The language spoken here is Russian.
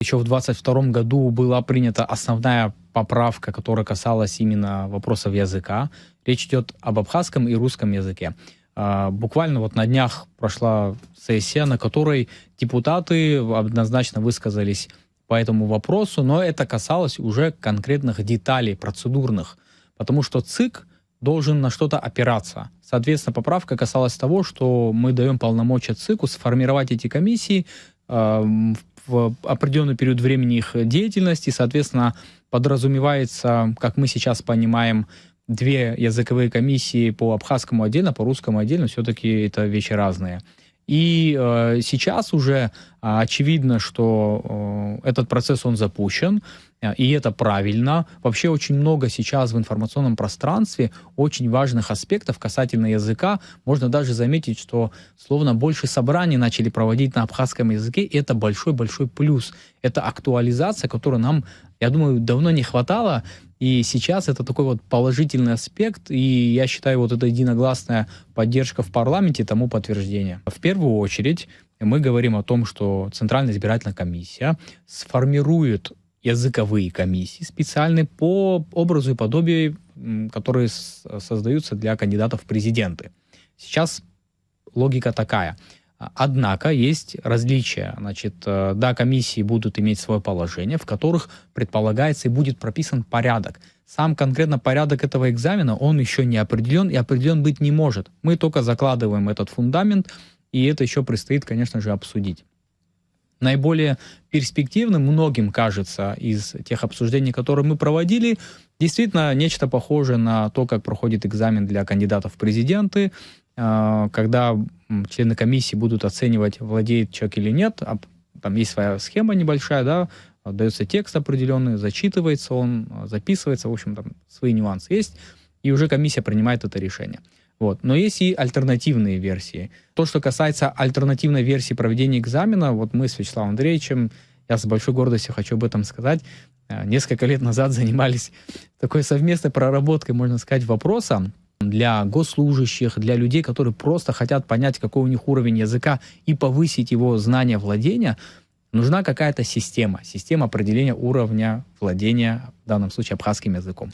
Еще в 2022 году была принята основная поправка, которая касалась именно вопросов языка. Речь идет об абхазском и русском языке. Буквально вот на днях прошла сессия, на которой депутаты однозначно высказались по этому вопросу, но это касалось уже конкретных деталей процедурных, потому что ЦИК должен на что-то опираться. Соответственно, поправка касалась того, что мы даем полномочия ЦИКу сформировать эти комиссии в определенный период времени их деятельности. Соответственно, подразумевается, как мы сейчас понимаем, две языковые комиссии по абхазскому отдельно, по русскому отдельно, все-таки это вещи разные. И сейчас уже очевидно, что этот процесс, он запущен, и это правильно. Вообще очень много сейчас в информационном пространстве очень важных аспектов касательно языка. Можно даже заметить, что словно больше собраний начали проводить на абхазском языке, и это большой-большой плюс. Это актуализация, которой нам, я думаю, давно не хватало. И сейчас это такой вот положительный аспект, и я считаю, вот эта единогласная поддержка в парламенте тому подтверждение. В первую очередь мы говорим о том, что Центральная избирательная комиссия сформирует языковые комиссии специальные по образу и подобию, которые создаются для кандидатов в президенты. Сейчас логика такая. Однако есть различия. Значит, да, комиссии будут иметь свое положение, в которых предполагается и будет прописан порядок. Сам конкретно порядок этого экзамена, он еще не определен и определен быть не может. Мы только закладываем этот фундамент, и это еще предстоит, конечно же, обсудить. Наиболее перспективным многим кажется из тех обсуждений, которые мы проводили, действительно нечто похожее на то, как проходит экзамен для кандидатов в президенты, когда члены комиссии будут оценивать, владеет человек или нет. Там есть своя схема небольшая, да, дается текст определенный, зачитывается он, записывается, в общем, там свои нюансы есть, и уже комиссия принимает это решение. Вот. Но есть и альтернативные версии. То, что касается альтернативной версии проведения экзамена, вот мы с Вячеславом Андреевичем, я с большой гордостью хочу об этом сказать, несколько лет назад занимались такой совместной проработкой, можно сказать, вопроса для госслужащих, для людей, которые просто хотят понять, какой у них уровень языка и повысить его знание, владения. Нужна какая-то система определения уровня владения, в данном случае, абхазским языком.